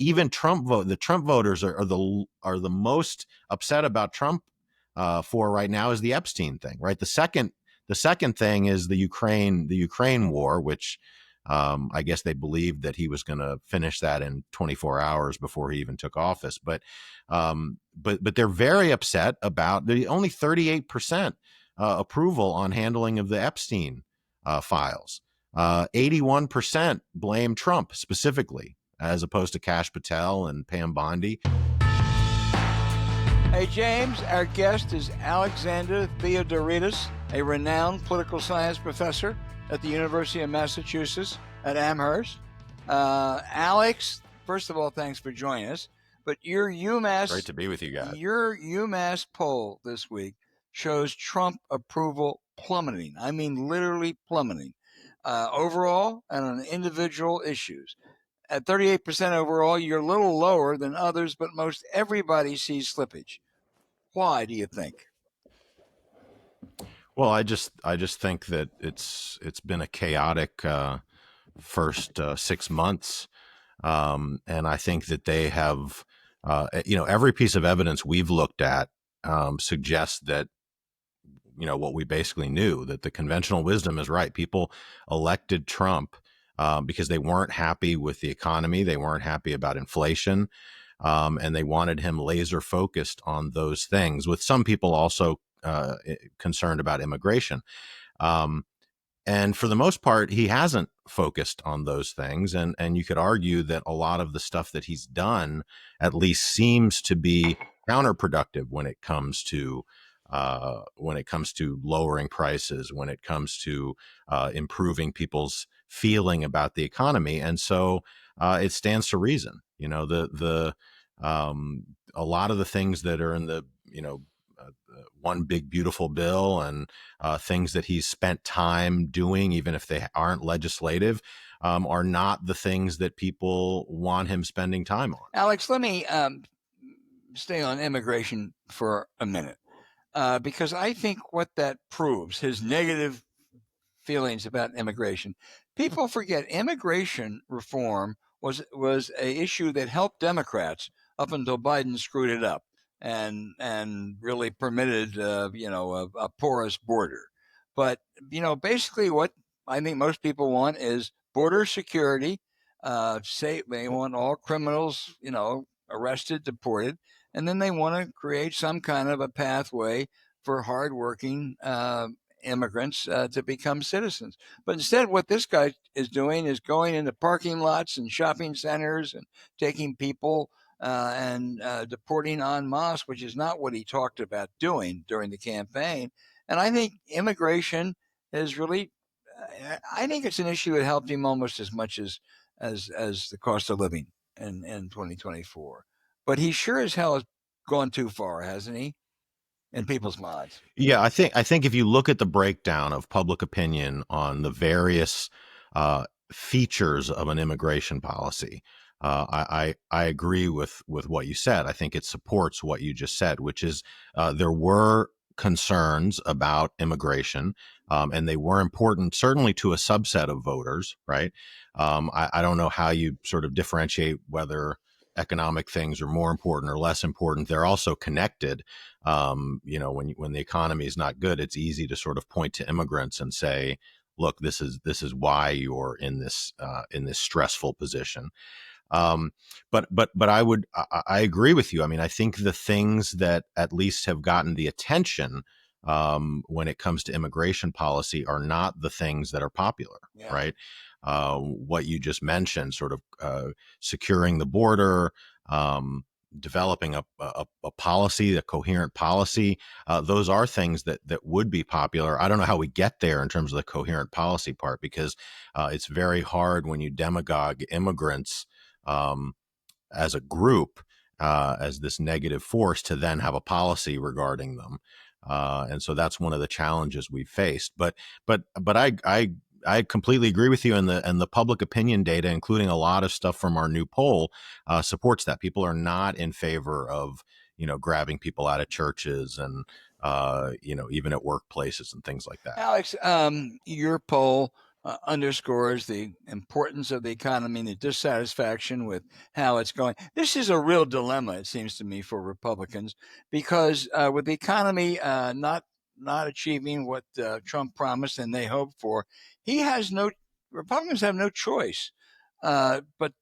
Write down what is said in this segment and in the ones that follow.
even the Trump voters are the most upset about Trump for right now is the Epstein thing, right? The second thing is the Ukraine war, which I guess they believed that he was going to finish that in 24 hours before he even took office. But they're very upset about the only 38% approval on handling of the Epstein files. 81% blame Trump specifically, as opposed to Kash Patel and Pam Bondi. Hey, James, our guest is Alexander Theodoridis, a renowned political science professor at the University of Massachusetts at Amherst. Alex, first of all, thanks for joining us. But your UMass... Great to be with you guys. Your UMass poll this week shows Trump approval plummeting. I mean, literally plummeting. Overall and on individual issues. At 38% overall, you're a little lower than others, but most everybody sees slippage. Why do you think? Well, I just think that it's been a chaotic first 6 months, and I think that they have, every piece of evidence we've looked at suggests that, what we basically knew, that the conventional wisdom is right. People elected Trump because they weren't happy with the economy, they weren't happy about inflation, and they wanted him laser focused on those things. With some people also concerned about immigration. And for the most part, he hasn't focused on those things. And you could argue that a lot of the stuff that he's done at least seems to be counterproductive when it comes to lowering prices, when it comes to improving people's feeling about the economy. And so it stands to reason, a lot of the things that are in the, one big beautiful bill and things that he's spent time doing, even if they aren't legislative, are not the things that people want him spending time on. Alex, let me stay on immigration for a minute, because I think what that proves, his negative feelings about immigration. People forget immigration reform was a issue that helped Democrats up until Biden screwed it up and really permitted a porous border. But basically what I think most people want is border security. They want all criminals arrested, deported, and then they want to create some kind of a pathway for hardworking immigrants to become citizens. But instead, what this guy is doing is going into parking lots and shopping centers and taking people and deporting en masse, which is not what he talked about doing during the campaign. And I think immigration is really, I think it's an issue that helped him almost as much as the cost of living in 2024. But he sure as hell has gone too far, hasn't he? In people's minds. Yeah, I think if you look at the breakdown of public opinion on the various features of an immigration policy, I agree with what you said. I think it supports what you just said, which is there were concerns about immigration, and they were important, certainly to a subset of voters, right? I don't know how you sort of differentiate whether economic things are more important or less important. They're also connected. When the economy is not good, it's easy to sort of point to immigrants and say, look, this is why you're in this stressful position. But I agree with you. I mean, I think the things that at least have gotten the attention when it comes to immigration policy are not the things that are popular, yeah. Right? What you just mentioned, sort of securing the border, developing a policy, a coherent policy. Those are things that would be popular. I don't know how we get there in terms of the coherent policy part, because it's very hard when you demagogue immigrants as a group, as this negative force, to then have a policy regarding them. And so that's one of the challenges we've faced. But I completely agree with you, and the public opinion data, including a lot of stuff from our new poll, supports that. People are not in favor of grabbing people out of churches and even at workplaces and things like that. Alex, your poll underscores the importance of the economy and the dissatisfaction with how it's going. This is a real dilemma, it seems to me, for Republicans, because with the economy not achieving what Trump promised and they hoped for, Republicans have no choice but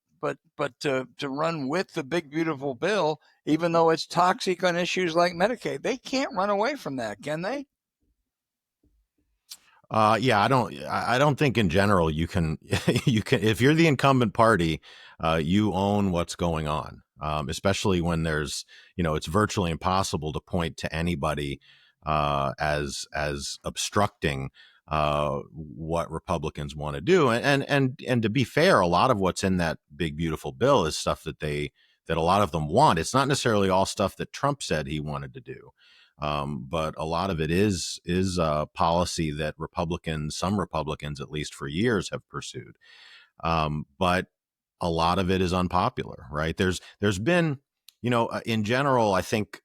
to run with the big beautiful bill, even though it's toxic on issues like Medicaid. They can't run away from that, can they? Yeah, I don't think in general you can, you can, if you're the incumbent party, you own what's going on. Especially when there's, it's virtually impossible to point to anybody, as obstructing, what Republicans want to do. And to be fair, a lot of what's in that big, beautiful bill is stuff that a lot of them want. It's not necessarily all stuff that Trump said he wanted to do. But a lot of it is policy that some Republicans, at least for years, have pursued. But a lot of it is unpopular, right? There's been, in general, I think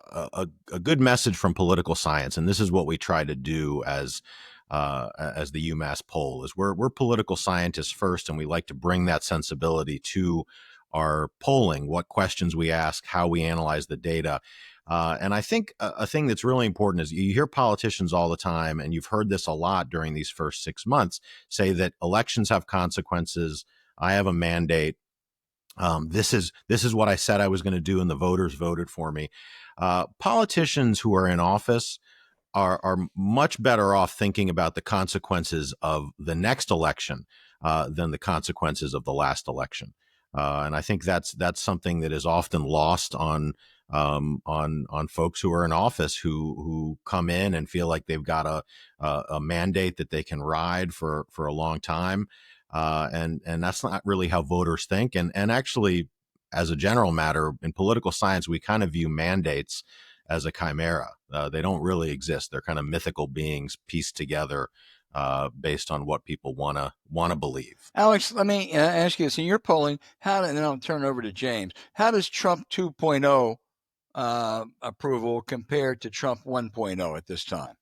a good message from political science, and this is what we try to do as the UMass Poll, is we're political scientists first, and we like to bring that sensibility to our polling, what questions we ask, how we analyze the data. And I think a thing that's really important is you hear politicians all the time, and you've heard this a lot during these first 6 months, say that elections have consequences. I have a mandate. This is what I said I was going to do, and the voters voted for me. Politicians who are in office are much better off thinking about the consequences of the next election than the consequences of the last election. And I think that's something that is often lost on folks who are in office who come in and feel like they've got a mandate that they can ride for a long time. And that's not really how voters think. And actually, as a general matter, in political science, we kind of view mandates as a chimera. They don't really exist. They're kind of mythical beings pieced together based on what people want to believe. Alex, let me ask you this. In your polling, and then I'll turn it over to James. How does Trump 2.0 approval compare to Trump 1.0 at this time?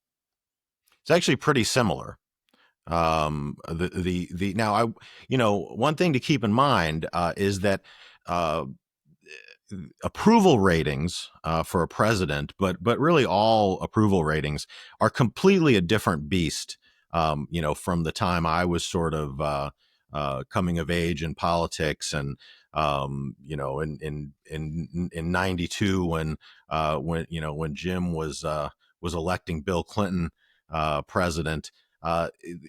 It's actually pretty similar. The now one thing to keep in mind is that approval ratings for a president, but really all approval ratings are completely a different beast. From the time I was sort of coming of age in politics, and in '92 when Jim was electing Bill Clinton president.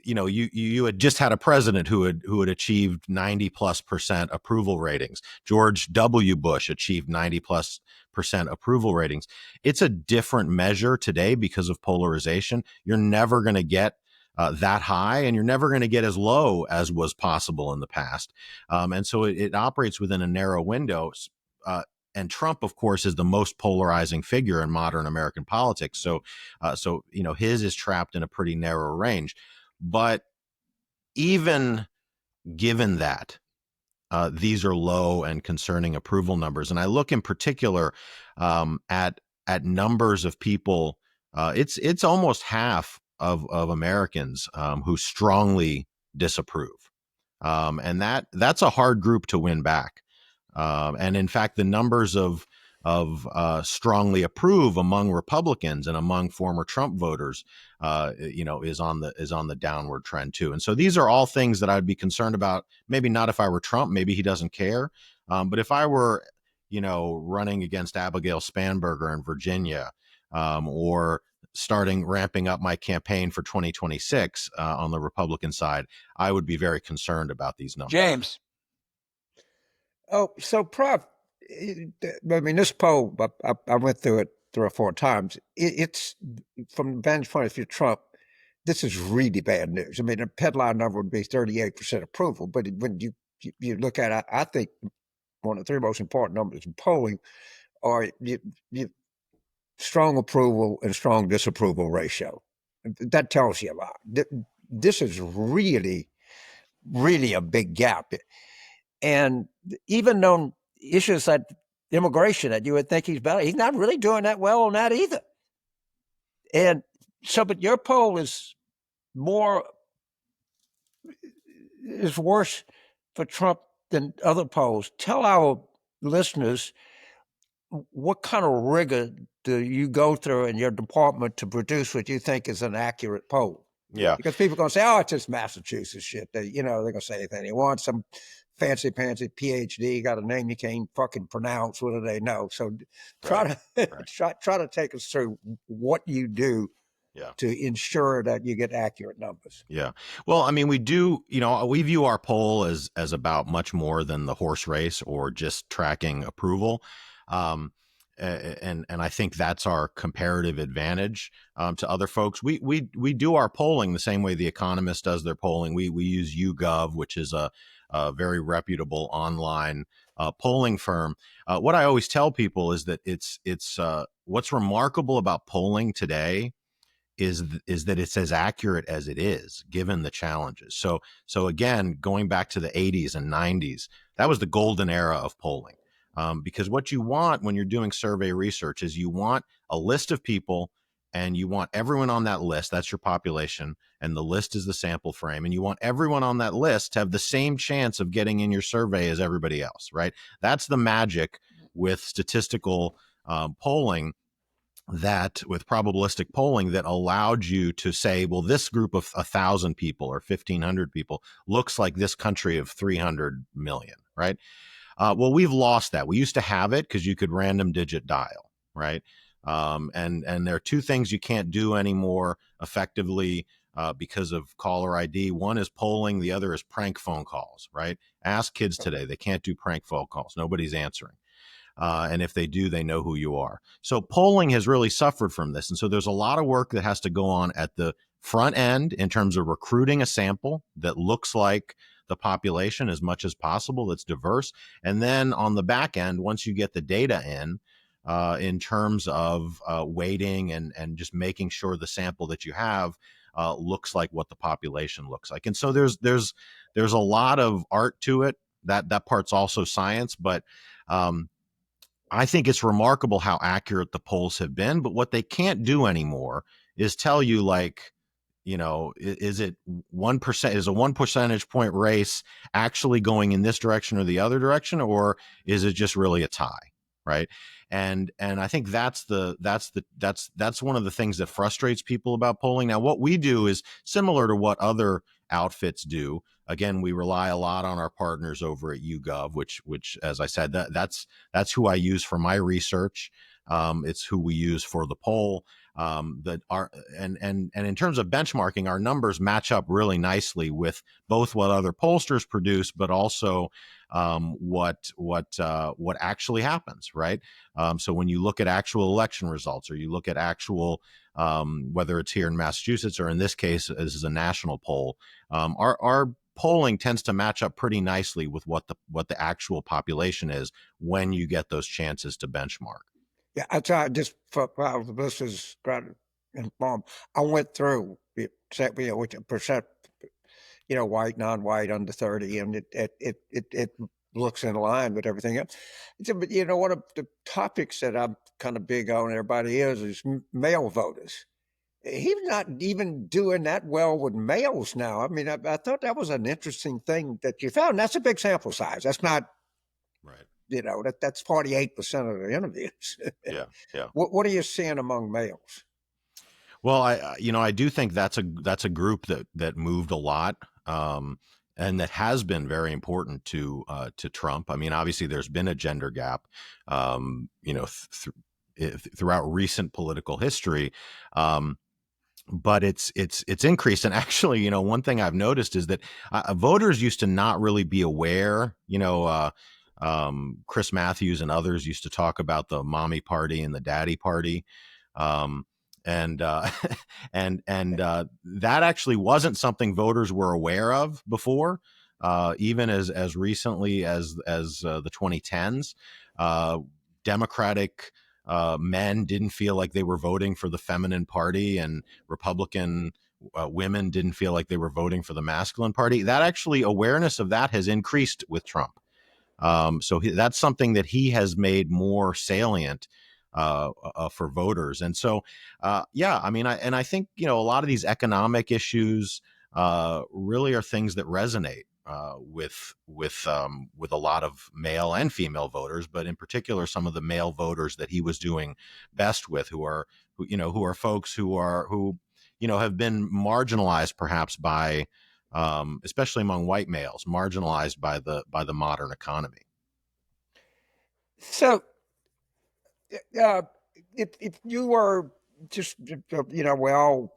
You had just had a president who had achieved 90+% approval ratings. George W. Bush achieved 90+% approval ratings. It's a different measure today because of polarization. You're never going to get that high, and you're never going to get as low as was possible in the past. And so it operates within a narrow window. And Trump, of course, is the most polarizing figure in modern American politics. So his is trapped in a pretty narrow range. But even given that, these are low and concerning approval numbers, and I look in particular at numbers of people. It's almost half of Americans who strongly disapprove, and that's a hard group to win back. And in fact, the numbers of strongly approve among Republicans and among former Trump voters, is on the downward trend too. And so these are all things that I'd be concerned about. Maybe not if I were Trump. Maybe he doesn't care. But if I were, running against Abigail Spanberger in Virginia, or ramping up my campaign for 2026 on the Republican side, I would be very concerned about these numbers. James. Oh, so Prof, this poll, I went through it 3 or 4 times. It's from the vantage point of view of Trump, this is really bad news. I mean, the headline number would be 38% approval, but when you look at it, I think one of the 3 most important numbers in polling are strong approval and strong disapproval ratio. That tells you a lot. This is really, really a big gap. And even on issues like immigration that you would think he's not really doing that well on that either. And so, but your poll is more is worse for Trump than other polls. Tell our listeners what kind of rigor do you go through in your department to produce what you think is an accurate poll? Yeah. Because people are going to say, "Oh, it's just Massachusetts shit." They're going to say anything they want. Some fancy PhD got a name you can't fucking pronounce. What do they know? So try to take us through what you do to ensure that you get accurate numbers. Yeah. Well, I mean, we do, we view our poll as about much more than the horse race or just tracking approval. And I think that's our comparative advantage to other folks. We do our polling the same way The Economist does their polling. We use YouGov, which is a very reputable online polling firm. What I always tell people is that it's what's remarkable about polling today is that it's as accurate as it is given the challenges. So again, going back to the 80s and 90s, that was the golden era of polling. Because what you want when you're doing survey research is you want a list of people and you want everyone on that list. That's your population. And the list is the sample frame. And you want everyone on that list to have the same chance of getting in your survey as everybody else, right? That's the magic with statistical polling, that with probabilistic polling that allowed you to say, well, this group of 1,000 people or 1,500 people looks like this country of 300 million, right? Well, we've lost that. We used to have it because you could random digit dial, right? And there are two things you can't do anymore effectively because of caller ID. One is polling. The other is prank phone calls, right? Ask kids today. They can't do prank phone calls. Nobody's answering. And if they do, they know who you are. So polling has really suffered from this. And so there's a lot of work that has to go on at the front end in terms of recruiting a sample that looks like the population as much as possible, that's diverse. And then on the back end, once you get the data in terms of weighting and just making sure the sample that you have looks like what the population looks like. And so there's a lot of art to it. That part's also science, but I think it's remarkable how accurate the polls have been, but what they can't do anymore is tell you, like, is it 1%, is a 1 percentage point race actually going in this direction or the other direction, or is it just really a tie, right? And I think that's one of the things that frustrates people about polling. Now, what we do is similar to what other outfits do. Again, we rely a lot on our partners over at YouGov, which, as I said, that's who I use for my research. It's who we use for the poll. And in terms of benchmarking, our numbers match up really nicely with both what other pollsters produce, but also what actually happens, right? So when you look at actual election results, or you look at actual whether it's here in Massachusetts or in this case, this is a national poll, our polling tends to match up pretty nicely with what the actual population is when you get those chances to benchmark. Yeah, I try just for the listeners informed. I went through which percent, white, non-white, under 30, and it looks in line with everything else. But one of the topics that I'm kind of big on, everybody is male voters. He's not even doing that well with males now. I mean, I thought that was an interesting thing that you found. That's a big sample size. That's not right. That's 48% of the interviews. Yeah. What are you seeing among males? Well, I do think that's a group that moved a lot, and that has been very important to Trump. I mean, obviously, there's been a gender gap, throughout recent political history. But it's increased. And actually, one thing I've noticed is that voters used to not really be aware. Chris Matthews and others used to talk about the mommy party and the daddy party. And that actually wasn't something voters were aware of before, even as recently as the 2010s. Democratic men didn't feel like they were voting for the feminine party, and Republican women didn't feel like they were voting for the masculine party. That actually, awareness of that has increased with Trump. So that's something that he has made more salient for voters. And so, I mean, I think, a lot of these economic issues really are things that resonate with a lot of male and female voters, but in particular some of the male voters that he was doing best with, who are folks who have been marginalized perhaps by especially among white males, marginalized by the modern economy. So, if you were just, we're all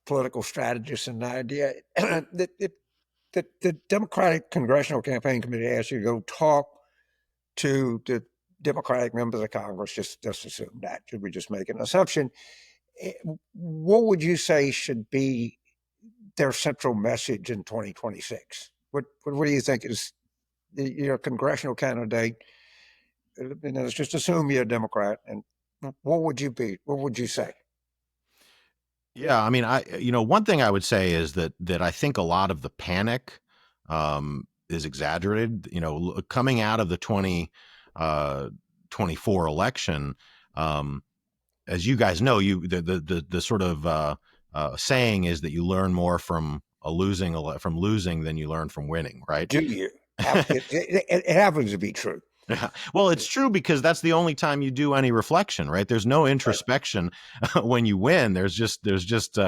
political strategists, and the idea that the Democratic Congressional Campaign Committee asked you to go talk to the Democratic members of Congress, just assume that, should we just make an assumption? What would you say should be their central message in 2026? What do you think is your congressional candidate? Let's just assume you're a Democrat, and what would you be? What would you say? Yeah, I mean, one thing I would say is that I think a lot of the panic is exaggerated. Coming out of the 2024 election, as you guys know, the sort of saying is that you learn more from losing than you learn from winning, right? Do you? It happens to be true. Well, it's true because that's the only time you do any reflection, right? There's no introspection when you win. There's just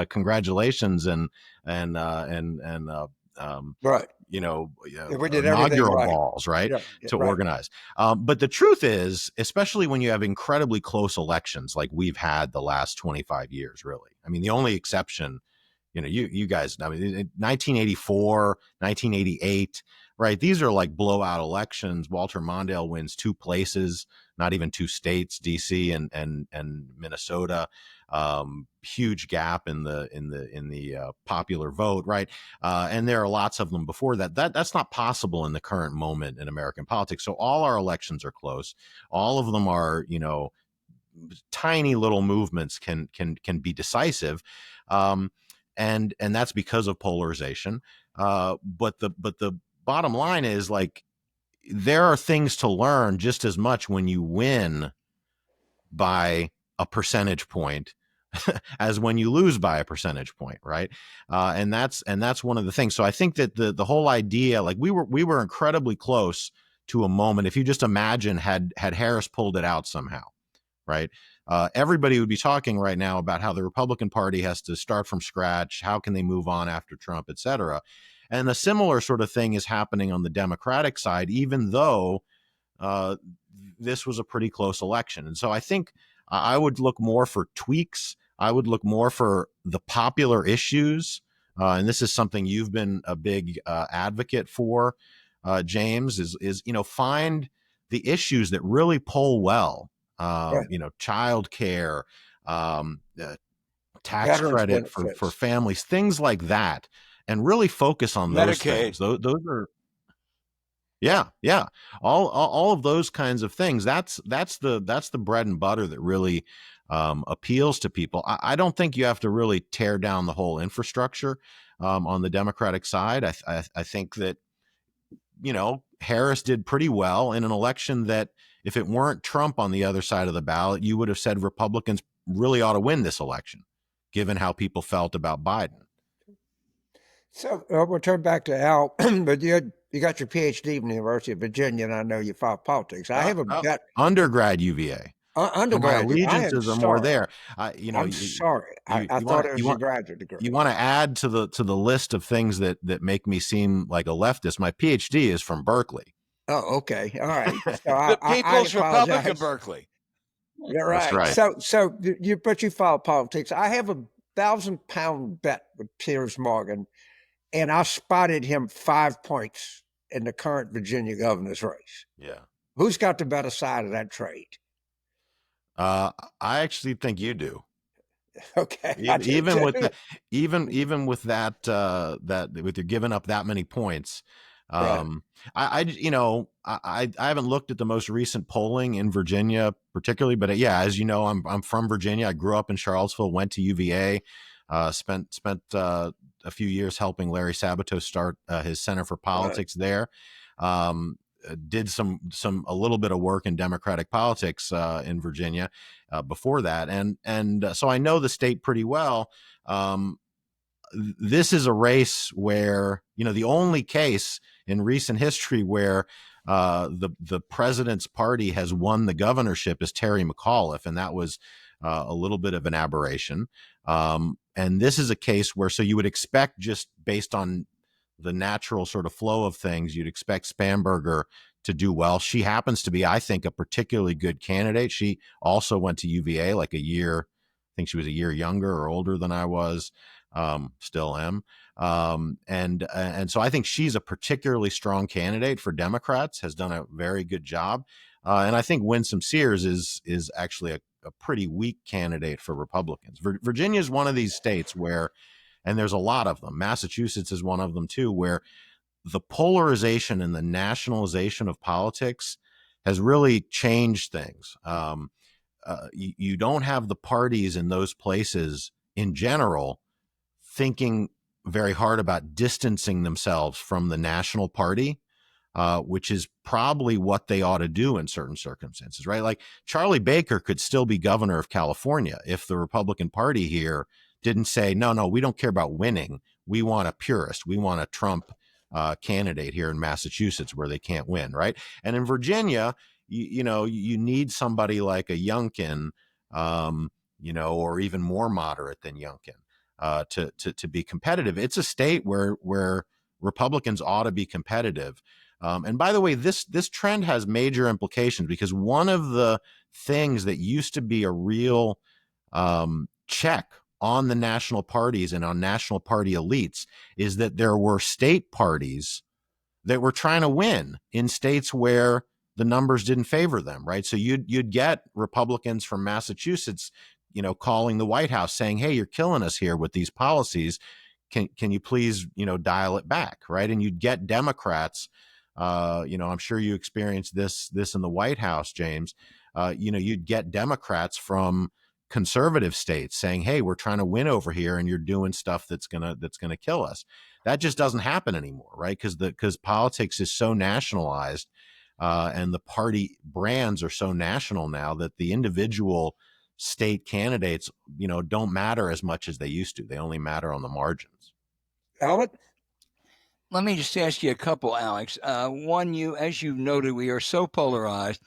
congratulations and right. We did inaugural right. balls, right? Yeah, to right. organize. But the truth is, especially when you have incredibly close elections like we've had the last 25 years, really. I mean, the only exception, you guys, I mean, 1984, 1988, right? These are like blowout elections. Walter Mondale wins 2 places, not even 2 states, DC and Minnesota. Huge gap in the popular vote, right? And there are lots of them before that. That's not possible in the current moment in American politics. So all our elections are close. All of them are, tiny little movements can be decisive. And that's because of polarization. But the bottom line is, like, there are things to learn just as much when you win by a percentage point as when you lose by a percentage point, right? And that's one of the things. So I think that the whole idea, like, we were incredibly close to a moment. If you just imagine had Harris pulled it out somehow, right? Everybody would be talking right now about how the Republican Party has to start from scratch. How can they move on after Trump, et cetera? And a similar sort of thing is happening on the Democratic side, even though this was a pretty close election. And so I think I would look more for tweaks. I would look more for the popular issues. And this is something you've been a big advocate for, James, is find the issues that really poll well. Child care, tax Veterans credit for families, things like that, and really focus on those things. Those are, yeah, all of those kinds of things. That's the bread and butter that really appeals to people. I don't think you have to really tear down the whole infrastructure on the Democratic side. I think that Harris did pretty well in an election that, if it weren't Trump on the other side of the ballot, you would have said Republicans really ought to win this election, given how people felt about Biden. So we'll turn back to Al, but you got your PhD from the University of Virginia, and I know you follow politics. I haven't got undergrad UVA. Undergrad. My allegiances are more there. I'm sorry. I thought it was a graduate degree. You want to add to the list of things that make me seem like a leftist? My PhD is from Berkeley. Oh, okay. All right. So the People's Republic of Berkeley. You're right. That's right. So you follow politics. I have a 1,000-pound bet with Piers Morgan, and I spotted him 5 points in the current Virginia governor's race. Yeah. Who's got the better side of that trade? I actually think you do. Okay. Even with that, with you giving up that many points. Right. I haven't looked at the most recent polling in Virginia particularly, but yeah, as you know, I'm from Virginia. I grew up in Charlottesville, went to UVA, spent a few years helping Larry Sabato start his Center for Politics there. Did a little bit of work in Democratic politics in Virginia before that, and so I know the state pretty well. this is a race where, the only case in recent history where the president's party has won the governorship is Terry McAuliffe, and that was a little bit of an aberration. And this is a case where, so you would expect, just based on the natural sort of flow of things, you'd expect Spanberger to do well. She happens to be, I think, a particularly good candidate. She also went to UVA like a year. I think she was a year younger or older than I was. Still am. And so I think she's a particularly strong candidate for Democrats, has done a very good job. And I think Winsome Sears is actually a pretty weak candidate for Republicans. Virginia is one of these states where, and there's a lot of them, Massachusetts is one of them too, where the polarization and the nationalization of politics has really changed things. You don't have the parties in those places in general thinking very hard about distancing themselves from the national party, which is probably what they ought to do in certain circumstances, right? Like Charlie Baker could still be governor of California if the Republican Party here didn't say, no, we don't care about winning. We want a purist. We want a Trump candidate here in Massachusetts where they can't win, right? And in Virginia, you need somebody like a Youngkin, or even more moderate than Youngkin. To be competitive. It's a state where Republicans ought to be competitive. And by the way, this trend has major implications, because one of the things that used to be a real check on the national parties and on national party elites is that there were state parties that were trying to win in states where the numbers didn't favor them, right? So you'd get Republicans from Massachusetts, calling the White House saying, "Hey, you're killing us here with these policies. Can you please, dial it back," right? And you'd get Democrats, I'm sure you experienced this in the White House, James. You'd get Democrats from conservative states saying, "Hey, we're trying to win over here, and you're doing stuff that's gonna kill us." That just doesn't happen anymore, right? Because politics is so nationalized, and the party brands are so national now that the individual state candidates, don't matter as much as they used to. They only matter on the margins. Albert? Let me just ask you a couple, Alex. One, as you noted, we are so polarized.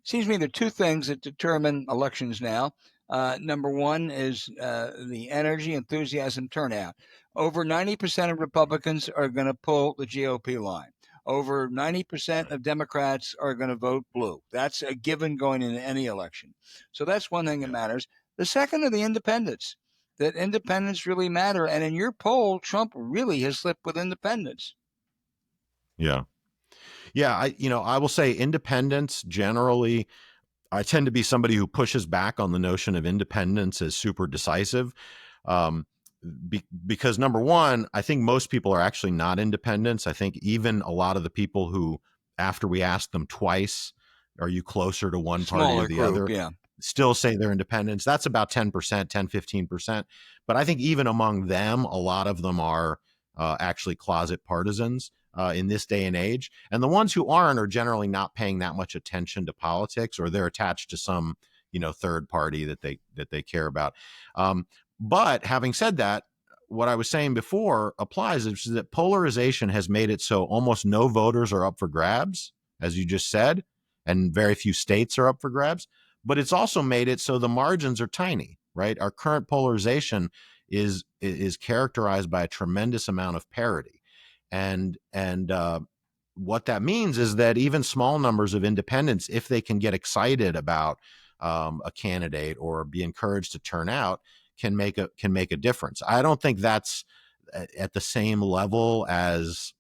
Seems to me there are two things that determine elections now. Number one is the energy, enthusiasm, turnout. Over 90% of Republicans are going to pull the GOP line. Over 90% of Democrats are going to vote blue. That's a given going into any election. So that's one thing that matters. The second are the independents, that independents really matter. And in your poll, Trump really has slipped with independents. Yeah. Yeah. I will say independents generally, I tend to be somebody who pushes back on the notion of independence as super decisive. Because number one, I think most people are actually not independents. I think even a lot of the people who, after we ask them twice, are you closer to one party or the other, still say they're independents. That's about 10%, 15%. But I think even among them, a lot of them are actually closet partisans in this day and age. And the ones who aren't are generally not paying that much attention to politics, or they're attached to some, third party that they care about. But having said that, what I was saying before applies, is that polarization has made it so almost no voters are up for grabs, as you just said, and very few states are up for grabs. But it's also made it so the margins are tiny, right? Our current polarization is characterized by a tremendous amount of parity. And what that means is that even small numbers of independents, if they can get excited about a candidate or be encouraged to turn out, can make a difference. I don't think that's at the same level as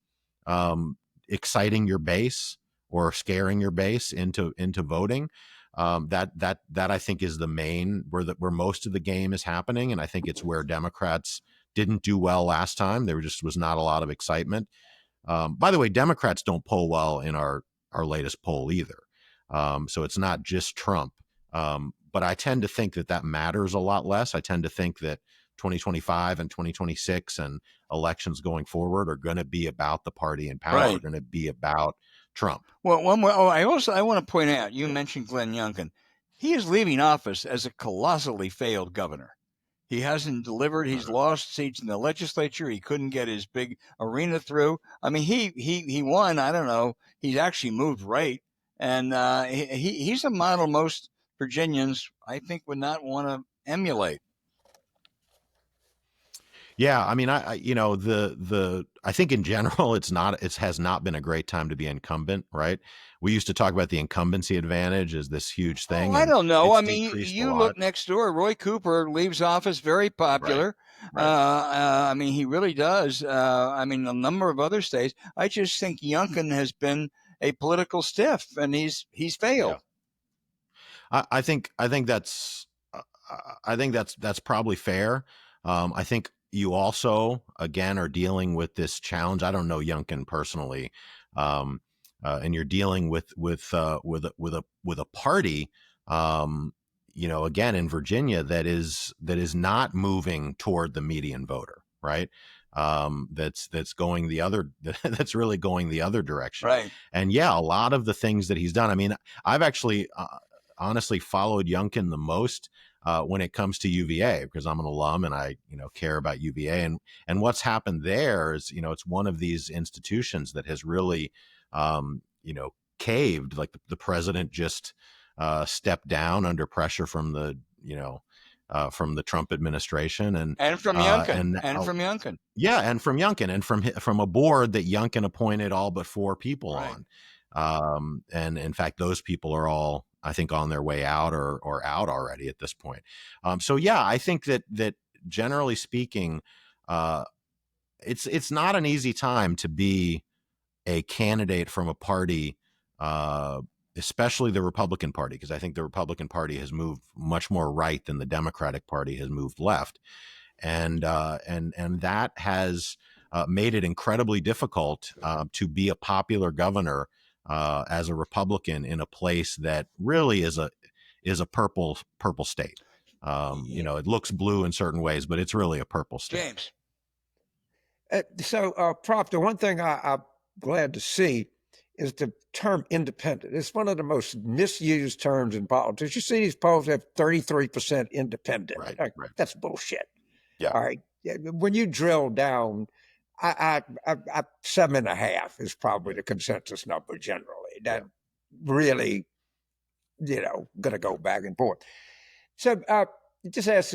exciting your base or scaring your base into voting. That I think is the main where most of the game is happening, and I think it's where Democrats didn't do well last time. There was not a lot of excitement. By the way, Democrats don't poll well in our latest poll either. So it's not just Trump. But I tend to think that matters a lot less. I tend to think that 2025 and 2026 and elections going forward are going to be about the party in power, are going to be about Trump. Well, one more. I want to point out, you mentioned Glenn Youngkin. He is leaving office as a colossally failed governor. He hasn't delivered. He's lost seats in the legislature. He couldn't get his big arena through. I mean, he won. I don't know. He's actually moved right, and he's a model most Virginians, I think, would not want to emulate. Yeah, I mean, I think in general, it has not been a great time to be incumbent, right? We used to talk about the incumbency advantage as this huge thing, I and don't know. it's I mean, decreased a you lot. look next door. Roy Cooper leaves office, very Right, popular. right. I mean, he really does. I mean, a number of other states. I just think Youngkin has been a political stiff, and he's failed. Yeah. I think that's that's probably fair. I think you also again are dealing with this challenge. I don't know Youngkin personally, um, and you're dealing with a party, again in Virginia that is not moving toward the median voter, right? That's going the other that's really going the other direction. Right. And yeah, a lot of the things that he's done. I mean, I've actually honestly followed Youngkin the most when it comes to UVA because I'm an alum and I care about UVA, and what's happened there is it's one of these institutions that has really caved. Like the president just stepped down under pressure from the Trump administration and from Youngkin now, from Youngkin. Yeah, and from Youngkin and from a board that Youngkin appointed all but 4 people Right. on. And in fact, those people are all, I think, on their way out or out already at this point. So yeah, I think that generally speaking, it's not an easy time to be a candidate from a party, especially the Republican Party, because I think the Republican Party has moved much more right than the Democratic Party has moved left, and that has made it incredibly difficult to be a popular governor as a Republican in a place that really is a purple state. It looks blue in certain ways, but it's really a purple state. James. Prof, the one thing I'm glad to see is the term independent. It's one of the most misused terms in politics. You see these polls have 33% independent. Right, right. That's bullshit. Yeah. All right. When you drill down, I 7.5 is probably the consensus number generally. That really, going to go back and forth. So just as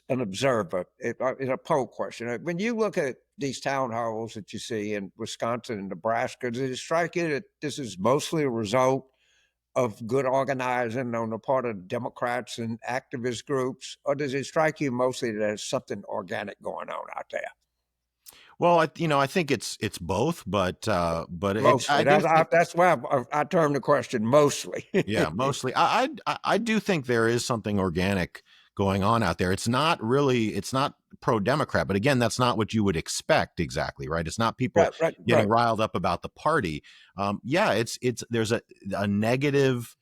an observer in a poll question, when you look at these town halls that you see in Wisconsin and Nebraska, does it strike you that this is mostly a result of good organizing on the part of Democrats and activist groups, or does it strike you mostly that there's something organic going on out there? Well, I think it's both, but mostly. That's why I termed the question mostly. Yeah, mostly. I do think there is something organic going on out there. It's not pro-Democrat, but again, that's not what you would expect exactly, right? It's not people getting riled up about the party. There's a negative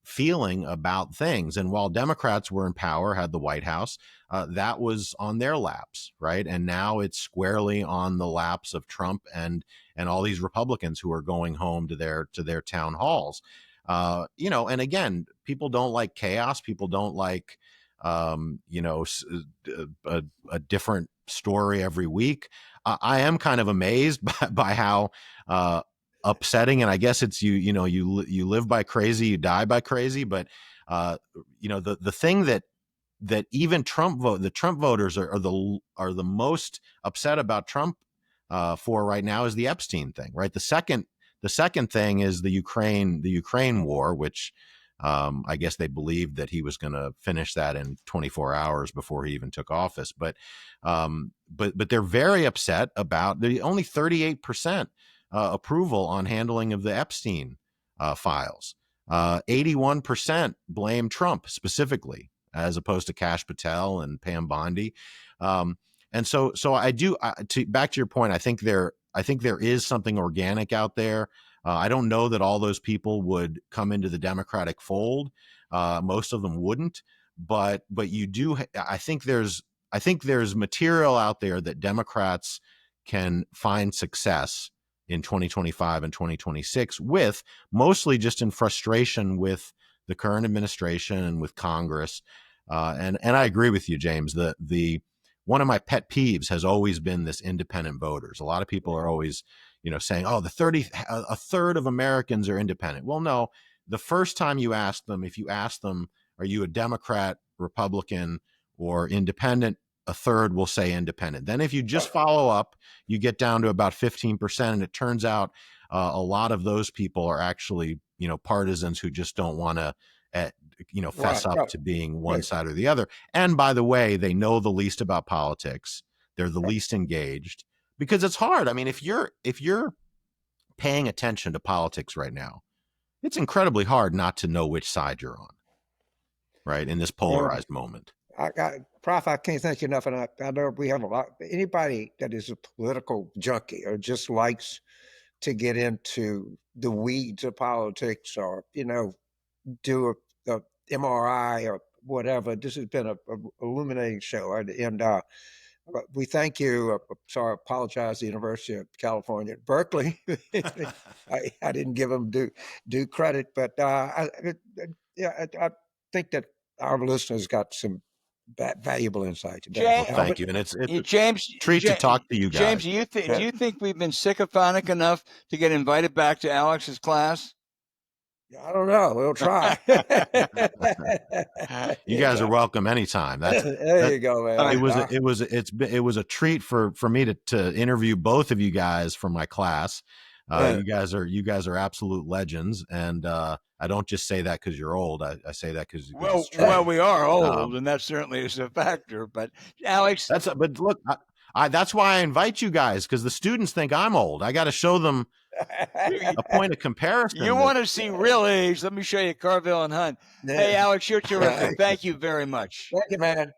feeling about things. And while Democrats were in power, had the White House, that was on their laps, right? And now it's squarely on the laps of Trump and all these Republicans who are going home to their town halls. And again, people don't like chaos. People don't like, a different story every week. I am kind of amazed by how upsetting, and I guess it's you live by crazy, you die by crazy. But the thing that even the Trump voters are the most upset about Trump for right now is the Epstein thing, right? The second thing is the Ukraine war, which I guess they believed that he was going to finish that in 24 hours before he even took office. But they're very upset about the only 38% approval on handling of the Epstein files. 81% blame Trump specifically, as opposed to Kash Patel and Pam Bondi. And so back to your point, I think there is something organic out there. I don't know that all those people would come into the Democratic fold. Most of them wouldn't, but you do. I think there's material out there that Democrats can find success in 2025 and 2026 with, mostly just in frustration with the current administration and with Congress. And I agree with you, James. The one of my pet peeves has always been this independent voters. A lot of people are always, saying, "Oh, a third of Americans are independent." Well, no. The first time you ask them, if you ask them, "Are you a Democrat, Republican, or independent?" a third will say independent. Then, if you just follow up, you get down to about 15%, and it turns out a lot of those people are actually, partisans who just don't want to, fess up to being one side or the other. And by the way, they know the least about politics. They're the least engaged because it's hard. I mean, if you're paying attention to politics right now, it's incredibly hard not to know which side you're on, right? In this polarized moment. Prof, I can't thank you enough. And I know we have a lot. Anybody that is a political junkie or just likes to get into the weeds of politics or, do a MRI or whatever, this has been a illuminating show. And we thank you. Sorry, I apologize to the University of California at Berkeley. I didn't give them due credit, but I think that our listeners got some valuable insight today. James, thank you, and it's James, a treat to talk to you guys. James, do you think we've been sycophantic enough to get invited back to Alex's class? I don't know. We'll try. You guys are welcome anytime. There you go, man. It was a treat for me to interview both of you guys from my class. You guys are absolute legends, and I don't just say that because you're old. I say that because well, we are old, and that certainly is a factor. But Alex, but look, that's why I invite you guys, because the students think I'm old. I got to show them a point of comparison. You want to see real age? Let me show you Carville and Hunt. Hey, Alex, you're terrific. Thank you very much. Thank you, man.